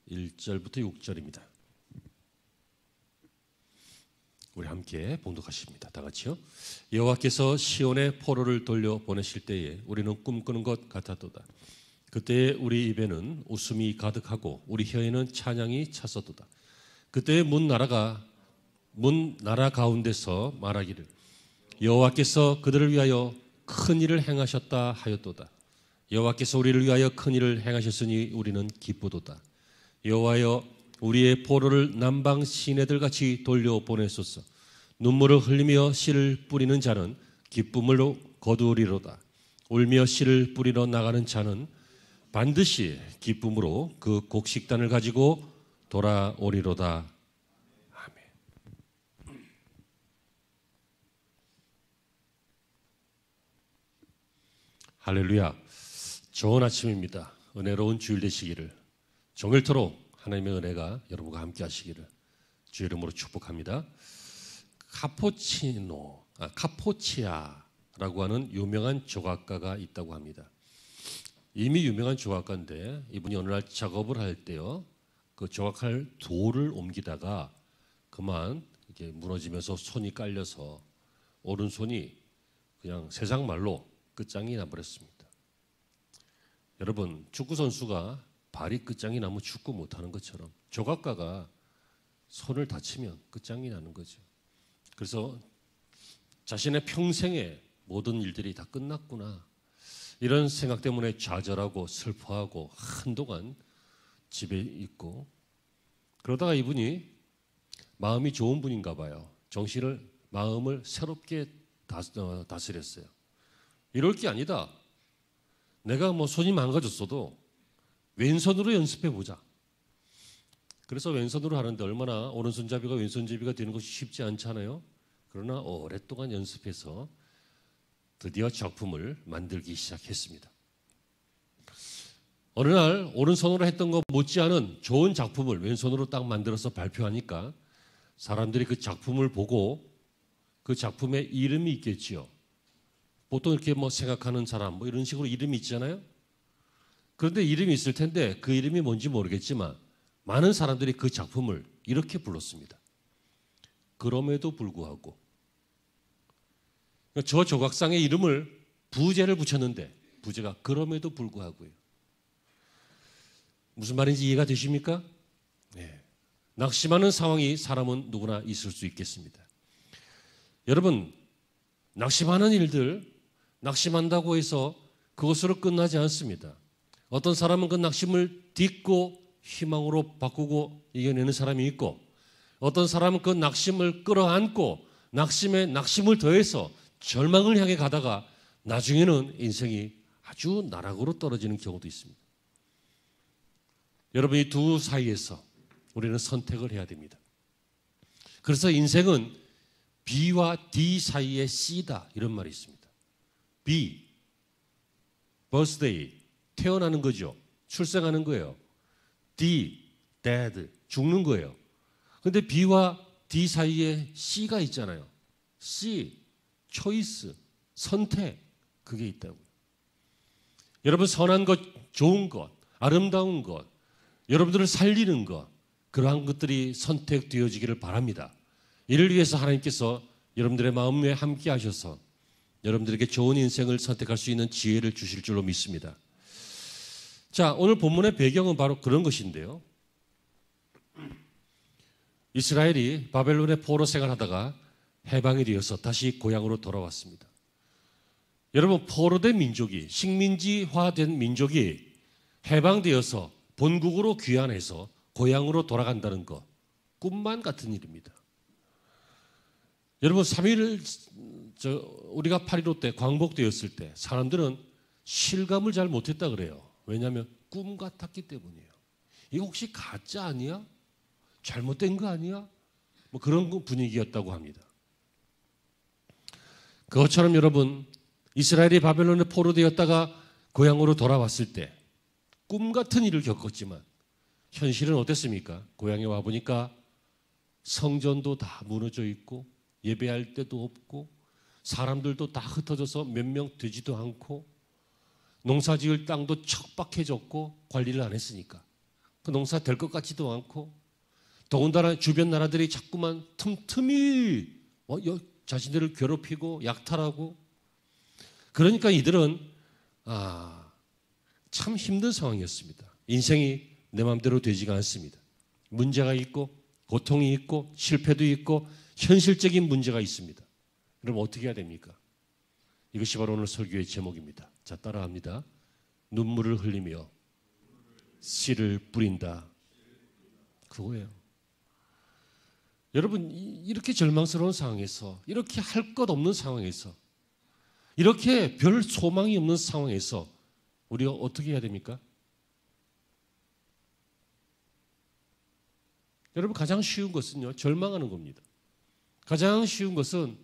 1절부터 6절입니다. 우리 함께 봉독하십니다. 다 같이요. 여호와께서 시온의 포로를 돌려 보내실 때에 우리는 꿈꾸는 것 같았도다. 그때에 우리 입에는 웃음이 가득하고 우리 혀에는 찬양이 찼었도다. 그때에 문 나라 가운데서 말하기를 여호와께서 그들을 위하여 큰 일을 행하셨다 하였도다. 여호와께서 우리를 위하여 큰 일을 행하셨으니 우리는 기쁘도다. 여호와여 우리의 포로를 남방 시내들 같이 돌려 보내소서. 눈물을 흘리며 씨를 뿌리는 자는 기쁨으로 거두리로다. 울며 씨를 뿌리러 나가는 자는 반드시 기쁨으로 그 곡식단을 가지고 돌아오리로다. 아멘. 할렐루야. 좋은 아침입니다. 은혜로운 주일 되시기를, 종일토록 하나님의 은혜가 여러분과 함께 하시기를 주의 이름으로 축복합니다. 카포치아라고 하는 유명한 조각가가 있다고 합니다. 이미 유명한 조각가인데 이분이 어느 날 작업을 할 때요, 그 조각할 돌을 옮기다가 그만 이렇게 무너지면서 손이 깔려서 오른손이 그냥 세상 말로 끝장이 나버렸습니다. 여러분, 축구 선수가 발이 끝장이 나면 축구 못하는 것처럼 조각가가 손을 다치면 끝장이 나는 거죠. 그래서 자신의 평생의 모든 일들이 다 끝났구나, 이런 생각 때문에 좌절하고 슬퍼하고 한동안 집에 있고, 그러다가 이분이 마음이 좋은 분인가 봐요. 마음을 새롭게 다스렸어요. 이럴 게 아니다. 내가 손이 망가졌어도 왼손으로 연습해 보자. 그래서 왼손으로 하는데 얼마나 오른손잡이가 왼손잡이가 되는 것이 쉽지 않잖아요. 그러나 오랫동안 연습해서 드디어 작품을 만들기 시작했습니다. 어느 날 오른손으로 했던 것 못지않은 좋은 작품을 왼손으로 딱 만들어서 발표하니까 사람들이 그 작품을 보고 그 작품에 이름이 있겠지요. 보통 이렇게 생각하는 사람 이런 식으로 이름이 있잖아요. 그런데 이름이 있을 텐데 그 이름이 뭔지 모르겠지만 많은 사람들이 그 작품을 이렇게 불렀습니다. 그럼에도 불구하고. 저 조각상의 이름을 부제를 붙였는데 부제가 그럼에도 불구하고요. 무슨 말인지 이해가 되십니까? 네. 낙심하는 상황이 사람은 누구나 있을 수 있겠습니다. 여러분, 낙심하는 일들, 낙심한다고 해서 그것으로 끝나지 않습니다. 어떤 사람은 그 낙심을 딛고 희망으로 바꾸고 이겨내는 사람이 있고, 어떤 사람은 그 낙심을 끌어안고 낙심에 낙심을 더해서 절망을 향해 가다가 나중에는 인생이 아주 나락으로 떨어지는 경우도 있습니다. 여러분, 이 두 사이에서 우리는 선택을 해야 됩니다. 그래서 인생은 B와 D 사이의 C다, 이런 말이 있습니다. B, birthday, 태어나는 거죠. 출생하는 거예요. D, dead, 죽는 거예요. 그런데 B와 D 사이에 C가 있잖아요. C, choice, 선택, 그게 있다고요. 여러분, 선한 것, 좋은 것, 아름다운 것, 여러분들을 살리는 것, 그러한 것들이 선택되어지기를 바랍니다. 이를 위해서 하나님께서 여러분들의 마음에 함께 하셔서 여러분들에게 좋은 인생을 선택할 수 있는 지혜를 주실 줄로 믿습니다. 자, 오늘 본문의 배경은 바로 그런 것인데요. 이스라엘이 바벨론의 포로 생활하다가 해방이 되어서 다시 고향으로 돌아왔습니다. 여러분, 포로된 민족이, 식민지화된 민족이 해방되어서 본국으로 귀환해서 고향으로 돌아간다는 것, 꿈만 같은 일입니다. 여러분, 3일 우리가 8.15 때 광복되었을 때 사람들은 실감을 잘 못했다 그래요. 왜냐하면 꿈 같았기 때문이에요. 이거 혹시 가짜 아니야? 잘못된 거 아니야? 그런 분위기였다고 합니다. 그것처럼 여러분, 이스라엘이 바벨론에 포로되었다가 고향으로 돌아왔을 때 꿈 같은 일을 겪었지만 현실은 어땠습니까? 고향에 와보니까 성전도 다 무너져 있고 예배할 데도 없고 사람들도 다 흩어져서 몇 명 되지도 않고 농사지을 땅도 척박해졌고 관리를 안 했으니까 그 농사 될 것 같지도 않고 더군다나 주변 나라들이 자꾸만 틈틈이 자신들을 괴롭히고 약탈하고 그러니까 이들은 참 힘든 상황이었습니다. 인생이 내 마음대로 되지가 않습니다. 문제가 있고 고통이 있고 실패도 있고 현실적인 문제가 있습니다. 그럼 어떻게 해야 됩니까? 이것이 바로 오늘 설교의 제목입니다. 자, 따라합니다. 눈물을 흘리며 씨를 뿌린다. 그거예요. 여러분, 이렇게 절망스러운 상황에서, 이렇게 할 것 없는 상황에서, 이렇게 별 소망이 없는 상황에서 우리가 어떻게 해야 됩니까? 여러분, 가장 쉬운 것은요, 절망하는 겁니다. 가장 쉬운 것은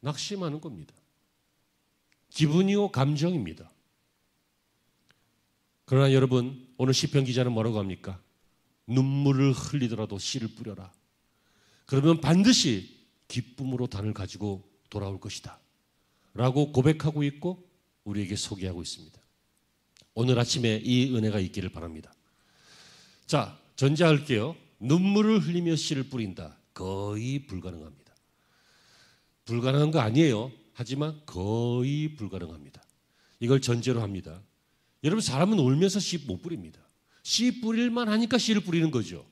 낙심하는 겁니다. 기분이요, 감정입니다. 그러나 여러분, 오늘 시편 기자는 뭐라고 합니까? 눈물을 흘리더라도 씨를 뿌려라. 그러면 반드시 기쁨으로 단을 가지고 돌아올 것이다. 라고 고백하고 있고 우리에게 소개하고 있습니다. 오늘 아침에 이 은혜가 있기를 바랍니다. 자, 전제할게요. 눈물을 흘리며 씨를 뿌린다. 거의 불가능합니다. 불가능한 거 아니에요. 하지만 거의 불가능합니다. 이걸 전제로 합니다. 여러분, 사람은 울면서 씨 못 뿌립니다. 씨 뿌릴만 하니까 씨를 뿌리는 거죠.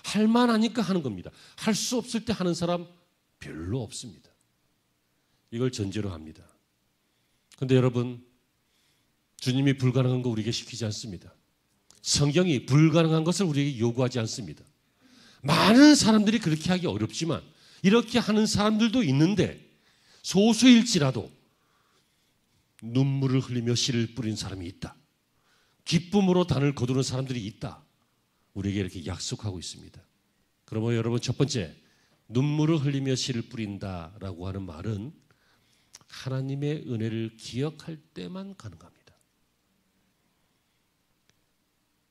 할만 하니까 하는 겁니다. 할 수 없을 때 하는 사람 별로 없습니다. 이걸 전제로 합니다. 그런데 여러분, 주님이 불가능한 거 우리에게 시키지 않습니다. 성경이 불가능한 것을 우리에게 요구하지 않습니다. 많은 사람들이 그렇게 하기 어렵지만 이렇게 하는 사람들도 있는데 소수일지라도 눈물을 흘리며 씨를 뿌리는 사람이 있다. 기쁨으로 단을 거두는 사람들이 있다. 우리에게 이렇게 약속하고 있습니다. 그러면 여러분, 첫 번째, 눈물을 흘리며 씨를 뿌린다라고 하는 말은 하나님의 은혜를 기억할 때만 가능합니다.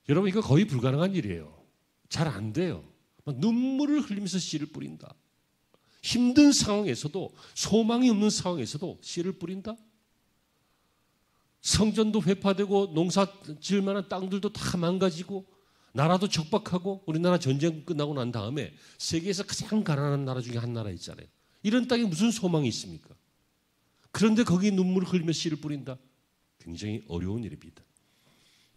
여러분, 이거 거의 불가능한 일이에요. 잘 안 돼요. 눈물을 흘리면서 씨를 뿌린다. 힘든 상황에서도, 소망이 없는 상황에서도 씨를 뿌린다? 성전도 회파되고 농사 지을 만한 땅들도 다 망가지고 나라도 적박하고 우리나라 전쟁 끝나고 난 다음에 세계에서 가장 가난한 나라 중에 한 나라 있잖아요. 이런 땅에 무슨 소망이 있습니까? 그런데 거기에 눈물을 흘리며 씨를 뿌린다? 굉장히 어려운 일입니다.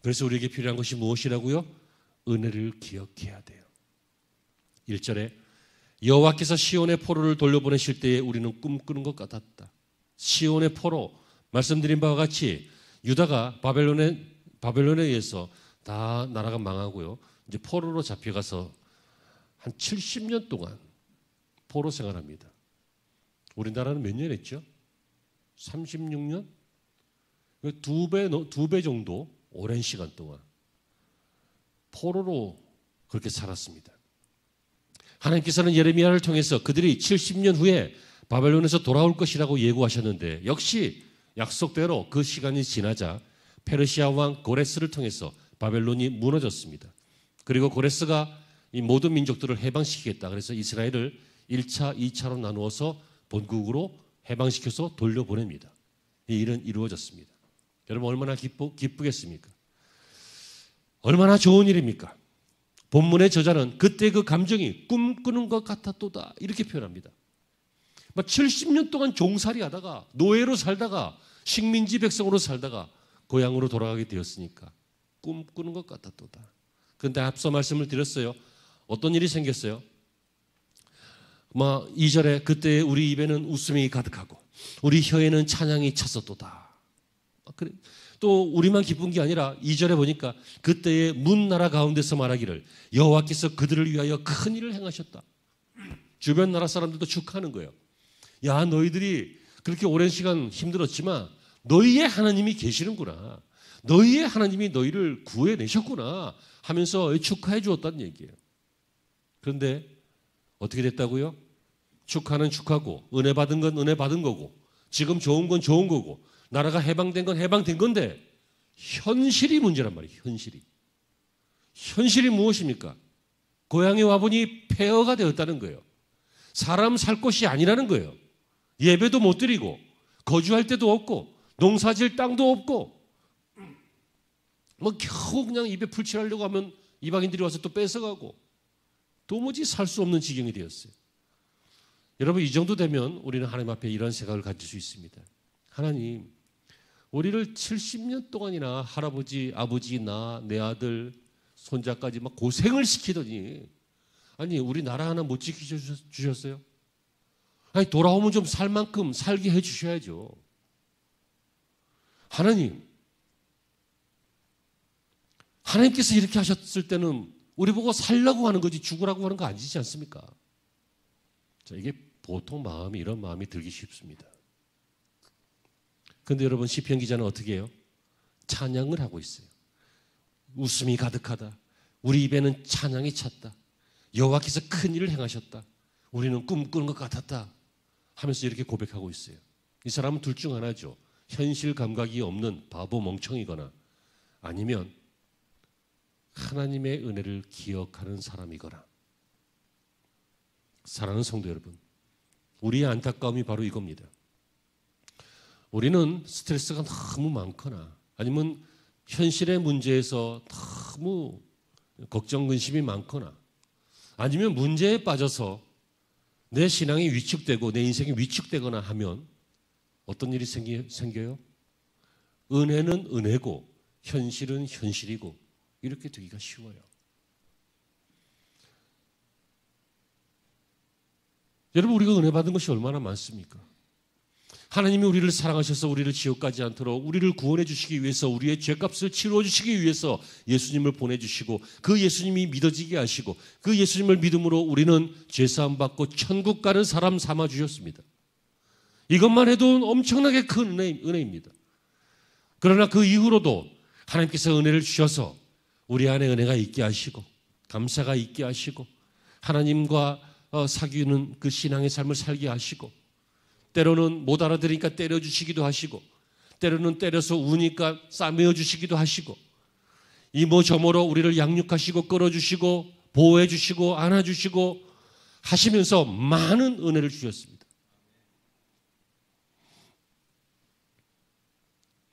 그래서 우리에게 필요한 것이 무엇이라고요? 은혜를 기억해야 돼요. 1절에 여호와께서 시온의 포로를 돌려보내실 때에 우리는 꿈꾸는 것 같았다. 시온의 포로, 말씀드린 바와 같이 유다가 바벨론에 의해서 다 나라가 망하고요. 이제 포로로 잡혀가서 한 70년 동안 포로 생활합니다. 우리나라는 몇 년 했죠? 36년? 두 배 정도 오랜 시간 동안 포로로 그렇게 살았습니다. 하나님께서는 예레미야를 통해서 그들이 70년 후에 바벨론에서 돌아올 것이라고 예고하셨는데 역시 약속대로 그 시간이 지나자 페르시아 왕 고레스를 통해서 바벨론이 무너졌습니다. 그리고 고레스가 이 모든 민족들을 해방시키겠다. 그래서 이스라엘을 1차, 2차로 나누어서 본국으로 해방시켜서 돌려보냅니다. 이 일은 이루어졌습니다. 여러분, 얼마나 기쁘겠습니까? 얼마나 좋은 일입니까? 본문의 저자는 그때 그 감정이 꿈꾸는 것 같았도다 이렇게 표현합니다. 70년 동안 종살이 하다가 노예로 살다가 식민지 백성으로 살다가 고향으로 돌아가게 되었으니까 꿈꾸는 것 같았도다. 그런데 앞서 말씀을 드렸어요. 어떤 일이 생겼어요? 2절에 그때 우리 입에는 웃음이 가득하고 우리 혀에는 찬양이 찼었도다. 그래. 또 우리만 기쁜 게 아니라 2절에 보니까 그때의 문나라 가운데서 말하기를 여호와께서 그들을 위하여 큰 일을 행하셨다. 주변 나라 사람들도 축하하는 거예요. 야, 너희들이 그렇게 오랜 시간 힘들었지만 너희의 하나님이 계시는구나. 너희의 하나님이 너희를 구해내셨구나 하면서 축하해 주었다는 얘기예요. 그런데 어떻게 됐다고요? 축하는 축하고 은혜 받은 건 은혜 받은 거고 지금 좋은 건 좋은 거고 나라가 해방된 건 해방된 건데 현실이 문제란 말이에요. 현실이 무엇입니까? 고향에 와보니 폐허가 되었다는 거예요. 사람 살 곳이 아니라는 거예요. 예배도 못 드리고 거주할 데도 없고 농사질 땅도 없고 겨우 그냥 입에 풀칠하려고 하면 이방인들이 와서 또 뺏어가고 도무지 살 수 없는 지경이 되었어요. 여러분, 이 정도 되면 우리는 하나님 앞에 이런 생각을 가질 수 있습니다. 하나님, 우리를 70년 동안이나 할아버지, 아버지, 나, 내 아들, 손자까지 막 고생을 시키더니 아니 우리 나라 하나 못 지켜주셨어요? 아니 돌아오면 좀 살 만큼 살게 해주셔야죠. 하나님께서 이렇게 하셨을 때는 우리 보고 살라고 하는 거지 죽으라고 하는 거 아니지 않습니까? 자, 이게 보통 마음이 이런 마음이 들기 쉽습니다. 그런데 여러분 시편 기자는 어떻게 해요? 찬양을 하고 있어요. 웃음이 가득하다. 우리 입에는 찬양이 찼다. 여호와께서 큰 일을 행하셨다. 우리는 꿈꾸는 것 같았다. 하면서 이렇게 고백하고 있어요. 이 사람은 둘 중 하나죠. 현실 감각이 없는 바보 멍청이거나 아니면 하나님의 은혜를 기억하는 사람이거나. 사랑하는 성도 여러분, 우리의 안타까움이 바로 이겁니다. 우리는 스트레스가 너무 많거나 아니면 현실의 문제에서 너무 걱정, 근심이 많거나 아니면 문제에 빠져서 내 신앙이 위축되고 내 인생이 위축되거나 하면 어떤 일이 생겨요? 은혜는 은혜고 현실은 현실이고 이렇게 되기가 쉬워요. 여러분, 우리가 은혜 받은 것이 얼마나 많습니까? 하나님이 우리를 사랑하셔서 우리를 지옥 가지 않도록 우리를 구원해 주시기 위해서 우리의 죄값을 치루어 주시기 위해서 예수님을 보내주시고 그 예수님이 믿어지게 하시고 그 예수님을 믿음으로 우리는 죄사함 받고 천국 가는 사람 삼아 주셨습니다. 이것만 해도 엄청나게 큰 은혜입니다. 그러나 그 이후로도 하나님께서 은혜를 주셔서 우리 안에 은혜가 있게 하시고 감사가 있게 하시고 하나님과 사귀는 그 신앙의 삶을 살게 하시고 때로는 못 알아들으니까 때려주시기도 하시고 때로는 때려서 우니까 싸매어 주시기도 하시고 이모 저모로 우리를 양육하시고 끌어주시고 보호해주시고 안아주시고 하시면서 많은 은혜를 주셨습니다.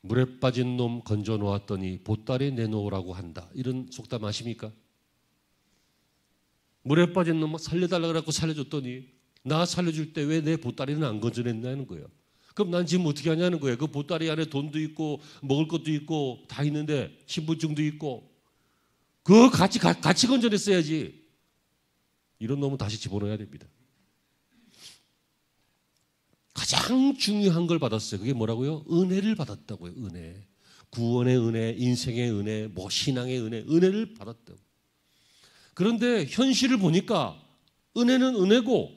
물에 빠진 놈 건져 놓았더니 보따리 내놓으라고 한다. 이런 속담 아십니까? 물에 빠진 놈 살려달라고 해서 살려줬더니 나 살려줄 때 왜 내 보따리는 안 건져냈냐는 거예요. 그럼 난 지금 어떻게 하냐는 거예요. 그 보따리 안에 돈도 있고 먹을 것도 있고 다 있는데 신분증도 있고 그거 같이 건져냈어야지. 이런 놈은 다시 집어넣어야 됩니다. 가장 중요한 걸 받았어요. 그게 뭐라고요? 은혜를 받았다고요. 은혜. 구원의 은혜, 인생의 은혜, 신앙의 은혜, 은혜를 받았다고. 그런데 현실을 보니까 은혜는 은혜고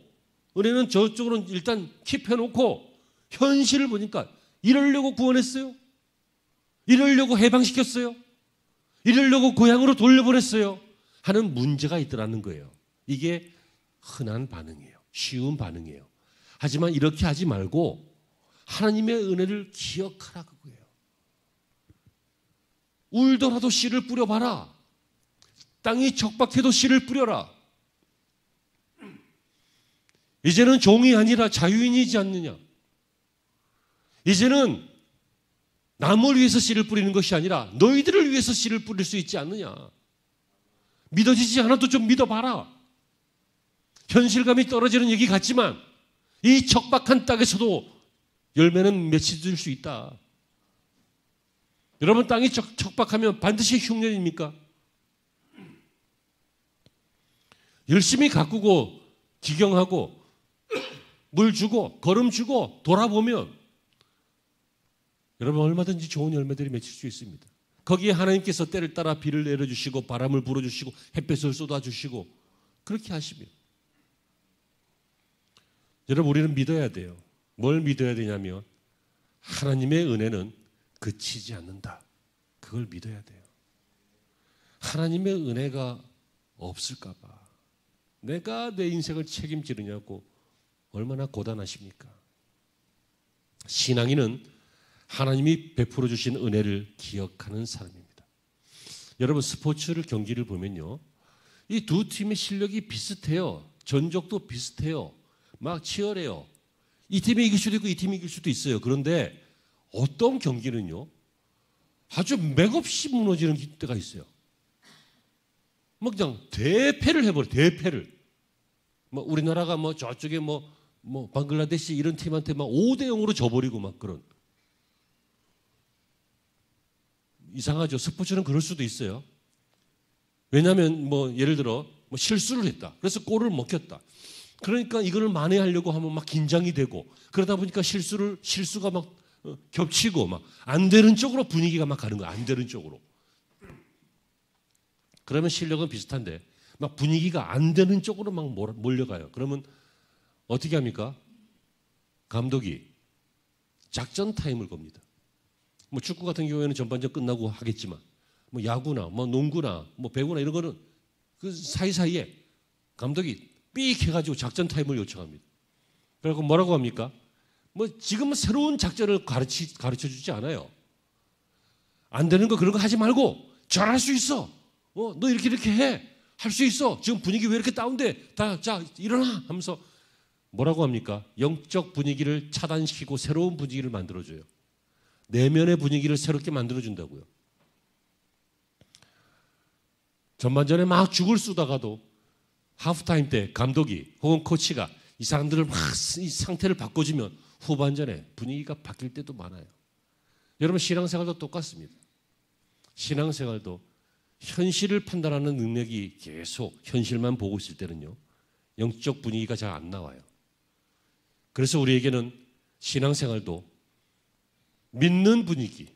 은혜는 저쪽으로 일단 킵해놓고 현실을 보니까 이러려고 구원했어요? 이러려고 해방시켰어요? 이러려고 고향으로 돌려보냈어요? 하는 문제가 있더라는 거예요. 이게 흔한 반응이에요. 쉬운 반응이에요. 하지만 이렇게 하지 말고 하나님의 은혜를 기억하라 그거예요. 울더라도 씨를 뿌려봐라. 땅이 척박해도 씨를 뿌려라. 이제는 종이 아니라 자유인이지 않느냐. 이제는 남을 위해서 씨를 뿌리는 것이 아니라 너희들을 위해서 씨를 뿌릴 수 있지 않느냐. 믿어지지 않아도 좀 믿어봐라. 현실감이 떨어지는 얘기 같지만 이 척박한 땅에서도 열매는 맺힐 수 있다. 여러분, 땅이 척박하면 반드시 흉년입니까? 열심히 가꾸고 기경하고 물 주고 거름 주고 돌아보면 여러분 얼마든지 좋은 열매들이 맺힐 수 있습니다. 거기에 하나님께서 때를 따라 비를 내려주시고 바람을 불어주시고 햇볕을 쏟아주시고 그렇게 하시면 여러분 우리는 믿어야 돼요. 뭘 믿어야 되냐면 하나님의 은혜는 그치지 않는다. 그걸 믿어야 돼요. 하나님의 은혜가 없을까 봐 내가 내 인생을 책임지느냐고 얼마나 고단하십니까? 신앙인은 하나님이 베풀어 주신 은혜를 기억하는 사람입니다. 여러분 스포츠를 경기를 보면요. 이 두 팀의 실력이 비슷해요. 전적도 비슷해요. 막 치열해요. 이 팀이 이길 수도 있고 이 팀이 이길 수도 있어요. 그런데 어떤 경기는요. 아주 맥없이 무너지는 때가 있어요. 뭐 그냥 대패를 해버려. 대패를. 뭐 우리나라가 뭐 저쪽에 뭐 방글라데시 이런 팀한테 막 5대0으로 져버리고 막 그런. 이상하죠. 스포츠는 그럴 수도 있어요. 왜냐하면 뭐 예를 들어 뭐 실수를 했다. 그래서 골을 먹혔다. 그러니까 이거를 만회하려고 하면 막 긴장이 되고 그러다 보니까 실수가 막 겹치고 막 안 되는 쪽으로 분위기가 막 가는 거야. 안 되는 쪽으로. 그러면 실력은 비슷한데 막 분위기가 안 되는 쪽으로 막 몰려가요. 그러면 어떻게 합니까? 감독이 작전 타임을 겁니다. 뭐 축구 같은 경우에는 전반전 끝나고 하겠지만 뭐 야구나 뭐 농구나 뭐 배구나 이런 거는 그 사이사이에 감독이 삑 해가지고 작전 타임을 요청합니다. 그리고 뭐라고 합니까? 뭐 지금은 새로운 작전을 가르쳐 주지 않아요. 안 되는 거 그런 거 하지 말고 잘할 수 있어. 너 이렇게 해. 할 수 있어. 지금 분위기 왜 이렇게 다운돼? 자 일어나 하면서 뭐라고 합니까? 영적 분위기를 차단시키고 새로운 분위기를 만들어줘요. 내면의 분위기를 새롭게 만들어준다고요. 전반전에 막 죽을 쑤다가도 하프타임 때 감독이 혹은 코치가 이 사람들을 막 이 상태를 바꿔주면 후반전에 분위기가 바뀔 때도 많아요. 여러분 신앙생활도 똑같습니다. 신앙생활도 현실을 판단하는 능력이 계속 현실만 보고 있을 때는요. 영적 분위기가 잘 안 나와요. 그래서 우리에게는 신앙생활도 믿는 분위기,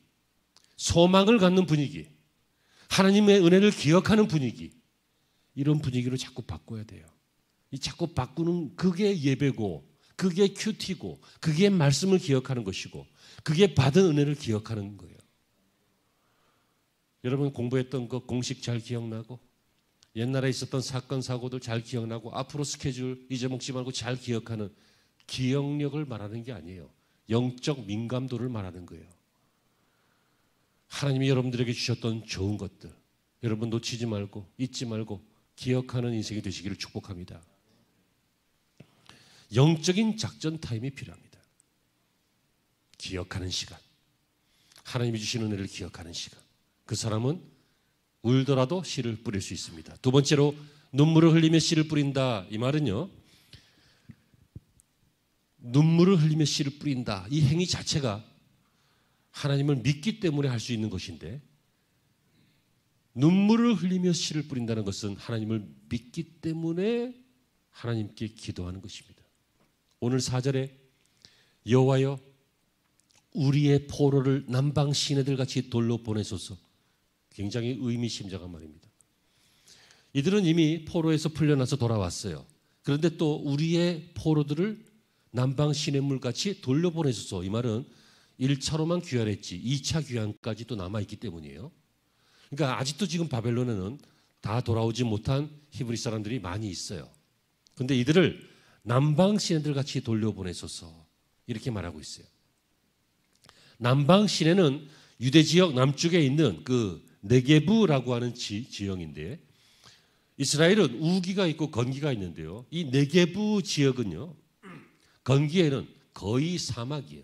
소망을 갖는 분위기, 하나님의 은혜를 기억하는 분위기 이런 분위기로 자꾸 바꿔야 돼요. 이 자꾸 바꾸는 그게 예배고 그게 큐티고 그게 말씀을 기억하는 것이고 그게 받은 은혜를 기억하는 거예요. 여러분 공부했던 거 공식 잘 기억나고 옛날에 있었던 사건 사고들 잘 기억나고 앞으로 스케줄 잊어먹지 말고 잘 기억하는 기억력을 말하는 게 아니에요. 영적 민감도를 말하는 거예요. 하나님이 여러분들에게 주셨던 좋은 것들 여러분 놓치지 말고 잊지 말고 기억하는 인생이 되시기를 축복합니다. 영적인 작전 타임이 필요합니다. 기억하는 시간, 하나님이 주신 은혜를 기억하는 시간. 그 사람은 울더라도 씨를 뿌릴 수 있습니다. 두 번째로 눈물을 흘리며 씨를 뿌린다. 이 말은요. 눈물을 흘리며 씨를 뿌린다. 이 행위 자체가 하나님을 믿기 때문에 할 수 있는 것인데 눈물을 흘리며 씨를 뿌린다는 것은 하나님을 믿기 때문에 하나님께 기도하는 것입니다. 오늘 4절에 여호와여 우리의 포로를 남방 시내들 같이 돌로 보내소서. 굉장히 의미심장한 말입니다. 이들은 이미 포로에서 풀려나서 돌아왔어요. 그런데 또 우리의 포로들을 남방 시냇물 같이 돌려보내소서. 이 말은 1차로만 귀환했지 2차 귀환까지 또 남아있기 때문이에요. 그러니까 아직도 지금 바벨론에는 다 돌아오지 못한 히브리 사람들이 많이 있어요. 그런데 이들을 남방 시내들 같이 돌려보내소서 이렇게 말하고 있어요. 남방 시내는 유대 지역 남쪽에 있는 그 네게브라고 하는 지형인데 이스라엘은 우기가 있고 건기가 있는데요. 이 네게브 지역은요. 건기에는 거의 사막이에요.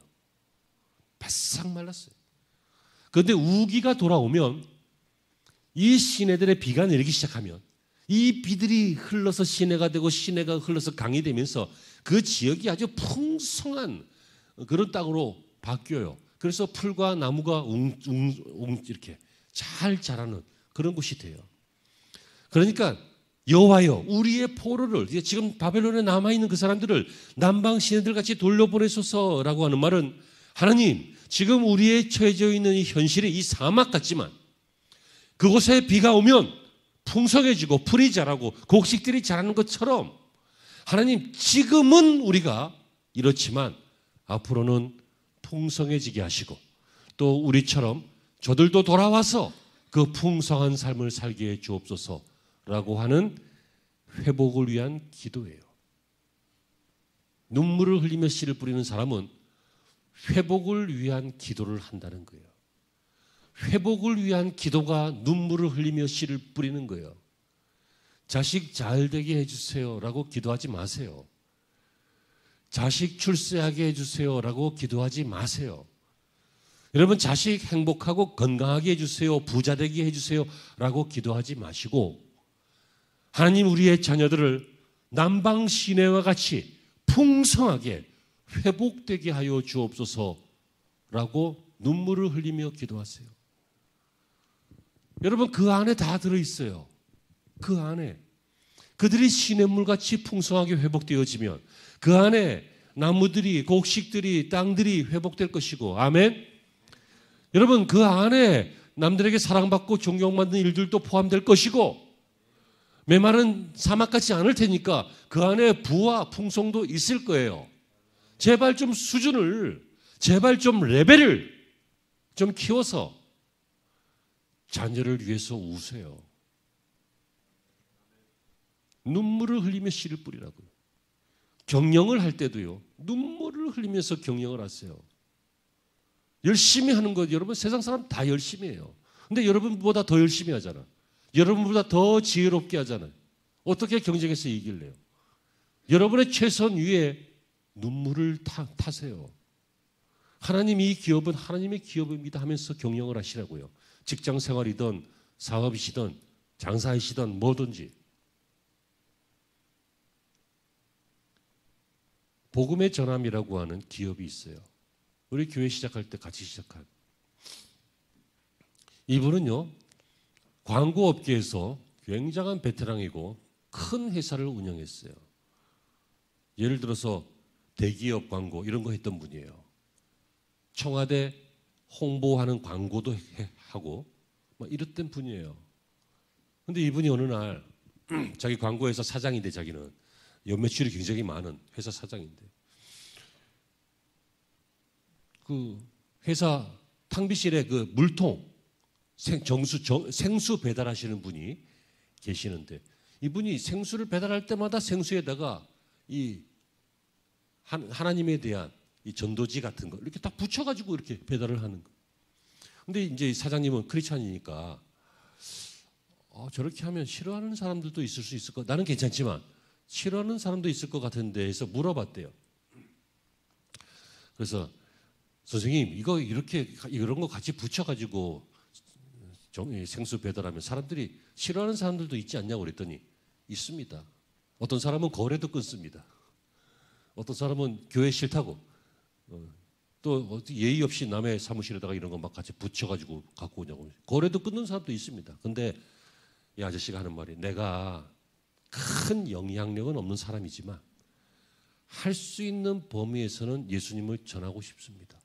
바싹 말랐어요. 그런데 우기가 돌아오면 이 시내들의 비가 내리기 시작하면 이 비들이 흘러서 시내가 되고 시내가 흘러서 강이 되면서 그 지역이 아주 풍성한 그런 땅으로 바뀌어요. 그래서 풀과 나무가 이렇게 잘 자라는 그런 곳이 돼요. 그러니까 여호와여 우리의 포로를 지금 바벨론에 남아있는 그 사람들을 남방 시내들 같이 돌려보내소서라고 하는 말은 하나님 지금 우리의 처해져 있는 이 현실이 이 사막 같지만 그곳에 비가 오면 풍성해지고 풀이 자라고 곡식들이 자라는 것처럼 하나님 지금은 우리가 이렇지만 앞으로는 풍성해지게 하시고 또 우리처럼 저들도 돌아와서 그 풍성한 삶을 살게 해 주옵소서라고 하는 회복을 위한 기도예요. 눈물을 흘리며 씨를 뿌리는 사람은 회복을 위한 기도를 한다는 거예요. 회복을 위한 기도가 눈물을 흘리며 씨를 뿌리는 거예요. 자식 잘 되게 해주세요라고 기도하지 마세요. 자식 출세하게 해주세요라고 기도하지 마세요. 여러분 자식 행복하고 건강하게 해주세요. 부자 되게 해주세요라고 기도하지 마시고 하나님 우리의 자녀들을 남방 시내와 같이 풍성하게 회복되게 하여 주옵소서라고 눈물을 흘리며 기도하세요. 여러분, 그 안에 다 들어있어요. 그 안에 그들이 시냇물같이 풍성하게 회복되어지면 그 안에 나무들이, 곡식들이, 땅들이 회복될 것이고, 아멘. 여러분, 그 안에 남들에게 사랑받고 존경받는 일들도 포함될 것이고, 메마른 사막 같지 않을 테니까 그 안에 부와 풍성도 있을 거예요. 제발 좀 수준을, 제발 좀 레벨을 좀 키워서 자녀를 위해서 우세요. 눈물을 흘리며 씨를 뿌리라고요. 경영을 할 때도요, 눈물을 흘리면서 경영을 하세요. 열심히 하는 것, 여러분, 세상 사람 다 열심히 해요. 근데 여러분보다 더 열심히 하잖아. 여러분보다 더 지혜롭게 하잖아요. 어떻게 경쟁해서 이길래요? 여러분의 최선 위에 눈물을 타세요. 하나님, 이 기업은 하나님의 기업입니다 하면서 경영을 하시라고요. 직장 생활이든 사업이시든 장사이시든 뭐든지. 복음의 전함이라고 하는 기업이 있어요. 우리 교회 시작할 때 같이 시작한. 이분은요, 광고업계에서 굉장한 베테랑이고 큰 회사를 운영했어요. 예를 들어서 대기업 광고 이런 거 했던 분이에요. 청와대 홍보하는 광고도 하고 막 이랬던 분이에요. 근데 이분이 어느 날 자기 광고회사 사장인데, 자기는 연매출이 굉장히 많은 회사 사장인데, 그 회사 탕비실에 그 물통 생수 배달하시는 분이 계시는데, 이분이 생수를 배달할 때마다 생수에다가 이 하나님에 대한 이 전도지 같은 거 이렇게 딱 붙여가지고 이렇게 배달을 하는 거. 근데 이제 사장님은 크리스찬이니까 저렇게 하면 싫어하는 사람들도 있을 수 있을 것, 나는 괜찮지만 싫어하는 사람도 있을 것 같은데 해서 물어봤대요. 그래서 선생님, 이거 이렇게 이런 거 같이 붙여가지고 생수 배달하면 사람들이 싫어하는 사람들도 있지 않냐고 그랬더니 있습니다. 어떤 사람은 거래도 끊습니다. 어떤 사람은 교회 싫다고 또 예의 없이 남의 사무실에다가 이런 거 막 같이 붙여가지고 갖고 오냐고 거래도 끊는 사람도 있습니다. 근데 이 아저씨가 하는 말이, 내가 큰 영향력은 없는 사람이지만 할 수 있는 범위에서는 예수님을 전하고 싶습니다.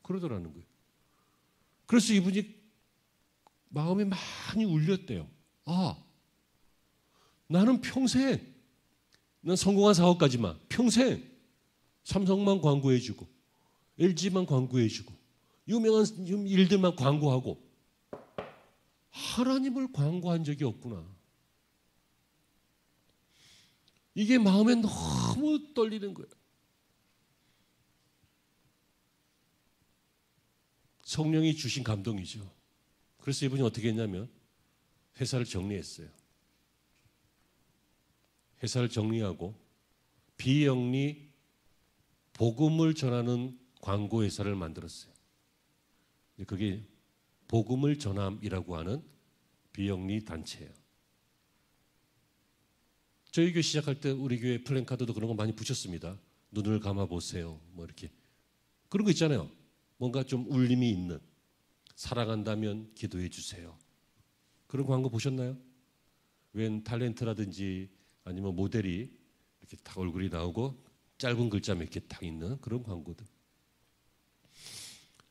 그러더라는 거예요. 그래서 이분이 마음이 많이 울렸대요. 나는 평생, 난 성공한 사업까지만 평생 삼성만 광고해주고 LG만 광고해주고 유명한 일들만 광고하고 하나님을 광고한 적이 없구나. 이게 마음에 너무 떨리는 거예요. 성령이 주신 감동이죠. 그래서 이분이 어떻게 했냐면 회사를 정리했어요. 회사를 정리하고 비영리 복음을 전하는 광고 회사를 만들었어요. 그게 복음을 전함이라고 하는 비영리 단체예요. 저희 교회 시작할 때 우리 교회 플랜카드도 그런 거 많이 붙였습니다. 눈을 감아 보세요. 뭐 이렇게 그런 거 있잖아요. 뭔가 좀 울림이 있는, 사랑한다면 기도해 주세요. 그런 광고 보셨나요? 웬 탤런트라든지 아니면 모델이 이렇게 딱 얼굴이 나오고 짧은 글자 몇 개 딱 있는 그런 광고들.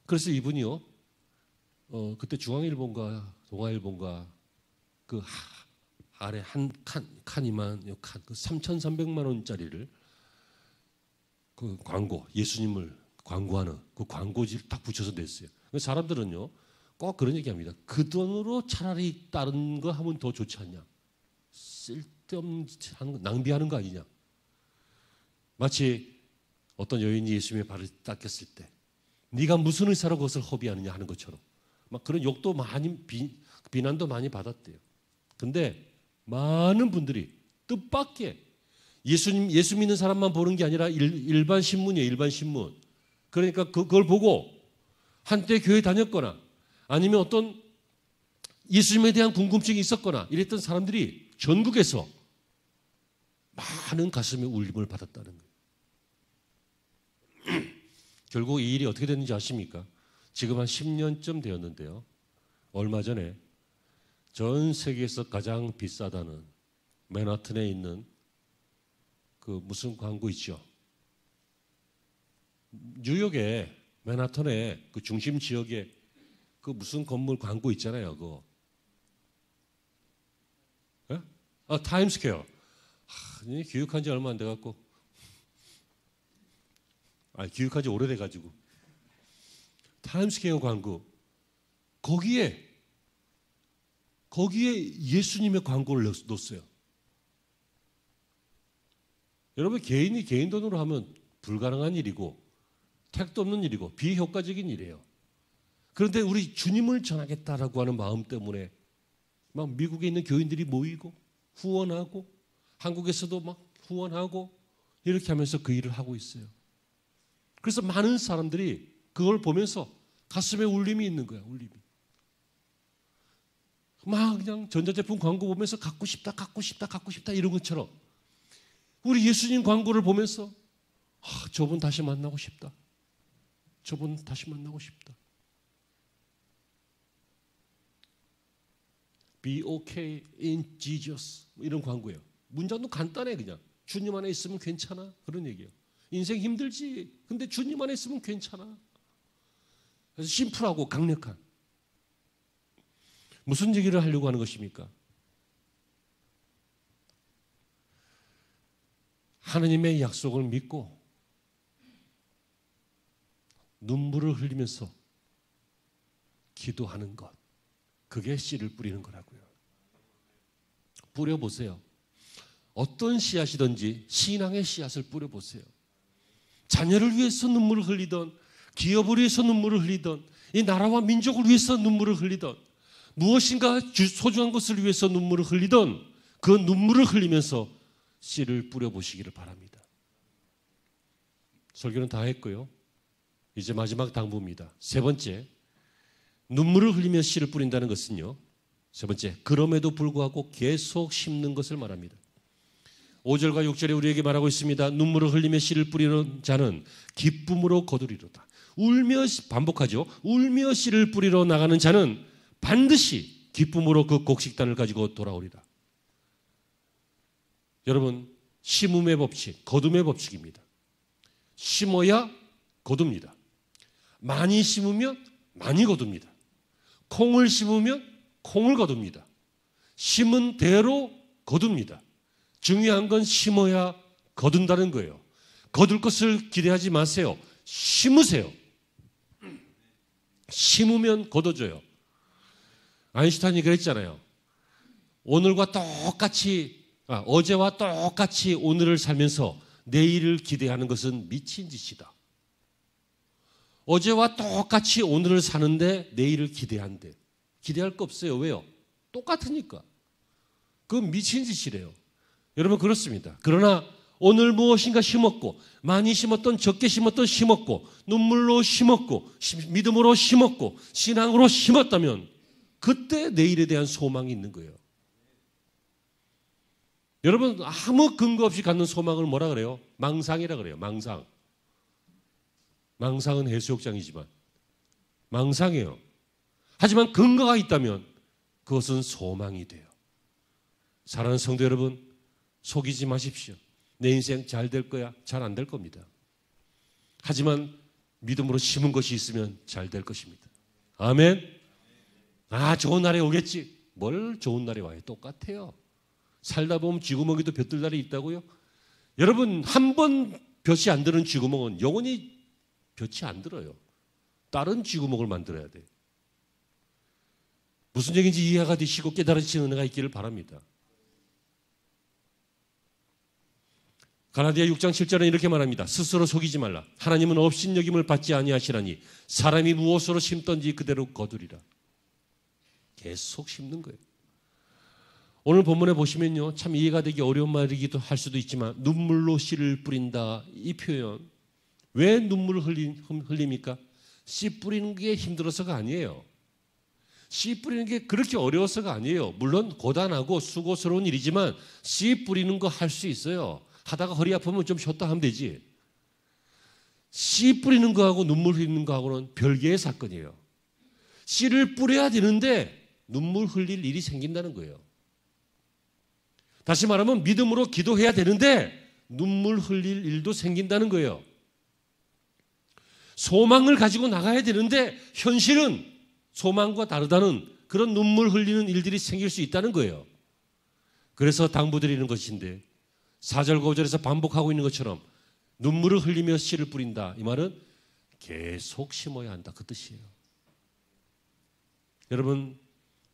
그래서 이분이요, 그때 중앙일본가 동아일본가 그 아래 한 칸이만 그 3,300만 원짜리를 그 광고, 예수님을 광고하는 그 광고지를 딱 붙여서 냈어요. 사람들은요 꼭 그런 얘기합니다. 그 돈으로 차라리 다른 거 하면 더 좋지 않냐? 쓸데없는 낭비하는 거 아니냐? 마치 어떤 여인이 예수님의 발을 닦였을 때 네가 무슨 의사로 그것을 허비하느냐 하는 것처럼 막 그런 욕도 많이 비난도 많이 받았대요. 근데 많은 분들이 뜻밖의 예수 믿는 사람만 보는 게 아니라 일반 신문이에요. 일반 신문. 그러니까 그걸 보고 한때 교회 다녔거나 아니면 어떤 예수님에 대한 궁금증이 있었거나 이랬던 사람들이 전국에서 많은 가슴의 울림을 받았다는 거예요. 결국 이 일이 어떻게 됐는지 아십니까? 지금 한 10년쯤 되었는데요. 얼마 전에 전 세계에서 가장 비싸다는 맨하튼에 있는 그 무슨 광고 있죠? 뉴욕에 맨하튼에 그 중심 지역에 그 무슨 건물 광고 있잖아요. 그거. 예? 타임스퀘어. 교육한 지 얼마 안 돼갖고. 교육한 지 오래돼가지고. 타임스퀘어 광고. 거기에 예수님의 광고를 넣었어요. 여러분, 개인이 개인 돈으로 하면 불가능한 일이고 택도 없는 일이고 비효과적인 일이에요. 그런데 우리 주님을 전하겠다라고 하는 마음 때문에 막 미국에 있는 교인들이 모이고 후원하고 한국에서도 막 후원하고 이렇게 하면서 그 일을 하고 있어요. 그래서 많은 사람들이 그걸 보면서 가슴에 울림이 있는 거야. 울림이. 막 그냥 전자제품 광고 보면서 갖고 싶다 이런 것처럼 우리 예수님 광고를 보면서 저분 다시 만나고 싶다. 저분 다시 만나고 싶다. Be okay in Jesus 이런 광고예요. 문장도 간단해. 그냥 주님 안에 있으면 괜찮아 그런 얘기예요. 인생 힘들지 근데 주님 안에 있으면 괜찮아. 그래서 심플하고 강력한 무슨 얘기를 하려고 하는 것입니까? 하나님의 약속을 믿고 눈물을 흘리면서 기도하는 것, 그게 씨를 뿌리는 거라고요. 뿌려보세요. 어떤 씨앗이든지 신앙의 씨앗을 뿌려보세요. 자녀를 위해서 눈물을 흘리던, 기업을 위해서 눈물을 흘리던, 이 나라와 민족을 위해서 눈물을 흘리던, 무엇인가 소중한 것을 위해서 눈물을 흘리던 그 눈물을 흘리면서 씨를 뿌려보시기를 바랍니다. 설교는 다 했고요. 이제 마지막 당부입니다. 세 번째, 눈물을 흘리며 씨를 뿌린다는 것은요. 세 번째, 그럼에도 불구하고 계속 심는 것을 말합니다. 5절과 6절에 우리에게 말하고 있습니다. 눈물을 흘리며 씨를 뿌리는 자는 기쁨으로 거두리로다. 울며 반복하죠. 울며 씨를 뿌리러 나가는 자는 반드시 기쁨으로 그 곡식단을 가지고 돌아오리라. 여러분, 심음의 법칙, 거둠의 법칙입니다. 심어야 거둡니다. 많이 심으면 많이 거둡니다. 콩을 심으면 콩을 거둡니다. 심은 대로 거둡니다. 중요한 건 심어야 거둔다는 거예요. 거둘 것을 기대하지 마세요. 심으세요. 심으면 거둬져요. 아인슈타인이 그랬잖아요. 어제와 똑같이 오늘을 살면서 내일을 기대하는 것은 미친 짓이다. 어제와 똑같이 오늘을 사는데 내일을 기대한대. 기대할 거 없어요. 왜요? 똑같으니까. 그건 미친 짓이래요. 여러분 그렇습니다. 그러나 오늘 무엇인가 심었고 많이 심었던 적게 심었던 심었고 눈물로 심었고 믿음으로 심었고 신앙으로 심었다면 그때 내일에 대한 소망이 있는 거예요. 여러분 아무 근거 없이 갖는 소망을 뭐라 그래요? 망상이라 그래요. 망상. 망상은 해수욕장이지만 망상이에요. 하지만 근거가 있다면 그것은 소망이 돼요. 사랑하는 성도 여러분, 속이지 마십시오. 내 인생 잘 될 거야? 잘 안 될 겁니다. 하지만 믿음으로 심은 것이 있으면 잘 될 것입니다. 아멘. 좋은 날이 오겠지. 뭘 좋은 날이 와요? 똑같아요. 살다 보면 쥐구멍에도 볕들 날이 있다고요? 여러분 한 번 볕이 안 드는 쥐구멍은 영원히 볕이 안 들어요. 다른 쥐구멍을 만들어야 돼요. 무슨 얘기인지 이해가 되시고 깨달으시는 은혜가 있기를 바랍니다. 갈라디아 6장 7절은 이렇게 말합니다. 스스로 속이지 말라. 하나님은 업신여김을 받지 아니하시라니 사람이 무엇으로 심든지 그대로 거두리라. 계속 심는 거예요. 오늘 본문에 보시면요, 참 이해가 되기 어려운 말이기도 할 수도 있지만 눈물로 씨를 뿌린다, 이 표현 왜 눈물을 흘립니까? 씨 뿌리는 게 힘들어서가 아니에요. 씨 뿌리는 게 그렇게 어려워서가 아니에요. 물론 고단하고 수고스러운 일이지만 씨 뿌리는 거 할 수 있어요. 하다가 허리 아프면 좀 쉬었다 하면 되지. 씨 뿌리는 거하고 눈물 흘리는 거하고는 별개의 사건이에요. 씨를 뿌려야 되는데 눈물 흘릴 일이 생긴다는 거예요. 다시 말하면 믿음으로 기도해야 되는데 눈물 흘릴 일도 생긴다는 거예요. 소망을 가지고 나가야 되는데 현실은 소망과 다르다는 그런 눈물 흘리는 일들이 생길 수 있다는 거예요. 그래서 당부드리는 것인데 4절 5절에서 반복하고 있는 것처럼 눈물을 흘리며 씨를 뿌린다. 이 말은 계속 심어야 한다. 그 뜻이에요. 여러분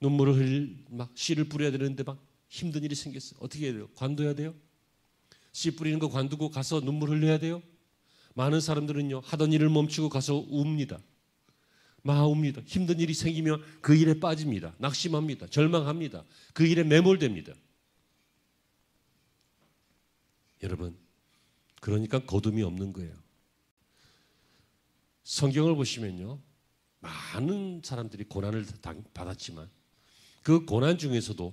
눈물을 막 씨를 뿌려야 되는데 막 힘든 일이 생겼어요. 어떻게 해야 돼요? 관둬야 돼요? 씨 뿌리는 거 관두고 가서 눈물 흘려야 돼요? 많은 사람들은요 하던 일을 멈추고 가서 웁니다. 막 웁니다. 힘든 일이 생기면 그 일에 빠집니다. 낙심합니다. 절망합니다. 그 일에 매몰됩니다. 여러분 그러니까 거둠이 없는 거예요. 성경을 보시면요 많은 사람들이 고난을 받았지만 그 고난 중에서도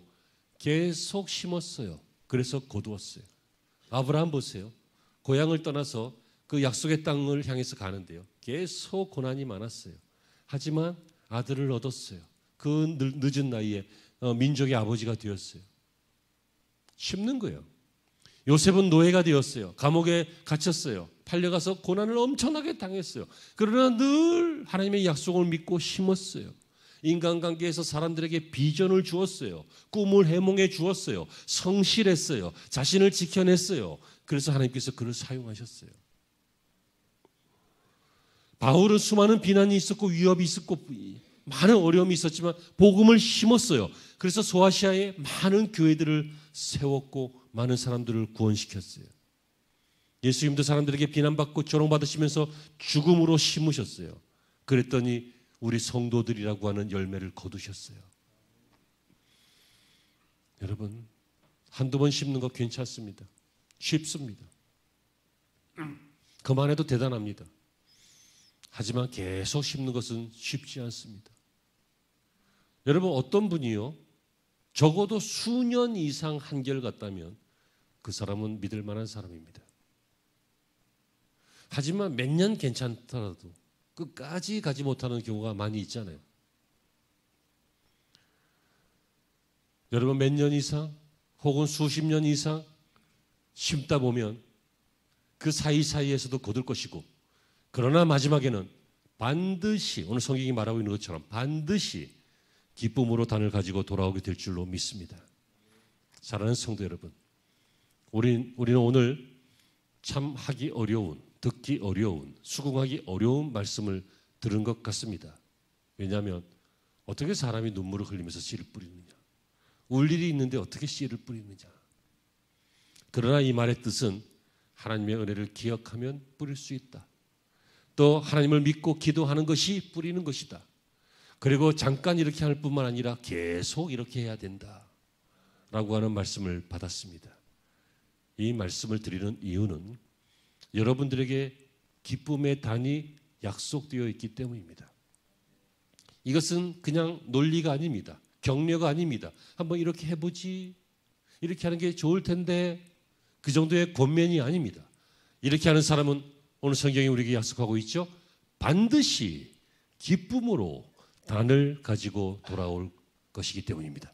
계속 심었어요. 그래서 거두었어요. 아브라함 보세요. 고향을 떠나서 그 약속의 땅을 향해서 가는데요. 계속 고난이 많았어요. 하지만 아들을 얻었어요. 그 늦은 나이에 민족의 아버지가 되었어요. 심는 거예요. 요셉은 노예가 되었어요. 감옥에 갇혔어요. 팔려가서 고난을 엄청나게 당했어요. 그러나 늘 하나님의 약속을 믿고 심었어요. 인간관계에서 사람들에게 비전을 주었어요. 꿈을 해몽해 주었어요. 성실했어요. 자신을 지켜냈어요. 그래서 하나님께서 그를 사용하셨어요. 바울은 수많은 비난이 있었고 위협이 있었고 많은 어려움이 있었지만 복음을 심었어요. 그래서 소아시아에 많은 교회들을 세웠고 많은 사람들을 구원시켰어요. 예수님도 사람들에게 비난받고 조롱받으시면서 죽음으로 심으셨어요. 그랬더니 우리 성도들이라고 하는 열매를 거두셨어요. 여러분 한두 번 심는 거 괜찮습니다. 쉽습니다. 그만해도 대단합니다. 하지만 계속 심는 것은 쉽지 않습니다. 여러분 어떤 분이요 적어도 수년 이상 한결같다면 그 사람은 믿을 만한 사람입니다. 하지만 몇 년 괜찮더라도 끝까지 가지 못하는 경우가 많이 있잖아요. 여러분 몇 년 이상 혹은 수십 년 이상 심다 보면 그 사이사이에서도 거둘 것이고 그러나 마지막에는 반드시 오늘 성경이 말하고 있는 것처럼 반드시 기쁨으로 단을 가지고 돌아오게 될 줄로 믿습니다. 사랑하는 성도 여러분, 우리는 오늘 참 하기 어려운, 듣기 어려운, 수긍하기 어려운 말씀을 들은 것 같습니다. 왜냐하면 어떻게 사람이 눈물을 흘리면서 씨를 뿌리느냐, 울 일이 있는데 어떻게 씨를 뿌리느냐. 그러나 이 말의 뜻은 하나님의 은혜를 기억하면 뿌릴 수 있다. 또 하나님을 믿고 기도하는 것이 뿌리는 것이다. 그리고 잠깐 이렇게 할 뿐만 아니라 계속 이렇게 해야 된다 라고 하는 말씀을 받았습니다. 이 말씀을 드리는 이유는 여러분들에게 기쁨의 단이 약속되어 있기 때문입니다. 이것은 그냥 논리가 아닙니다. 격려가 아닙니다. 한번 이렇게 해보지, 이렇게 하는 게 좋을 텐데, 그 정도의 권면이 아닙니다. 이렇게 하는 사람은 오늘 성경이 우리에게 약속하고 있죠. 반드시 기쁨으로 단을 가지고 돌아올 것이기 때문입니다.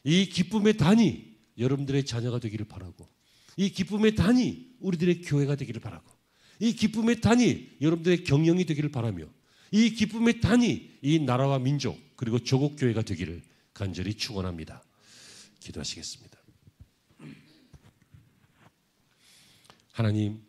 이 기쁨의 단이 여러분들의 자녀가 되기를 바라고, 이 기쁨의 단이 우리들의 교회가 되기를 바라고, 이 기쁨의 단이 여러분들의 경영이 되기를 바라며, 이 기쁨의 단이 이 나라와 민족 그리고 조국 교회가 되기를 간절히 축원합니다. 기도하시겠습니다. 하나님,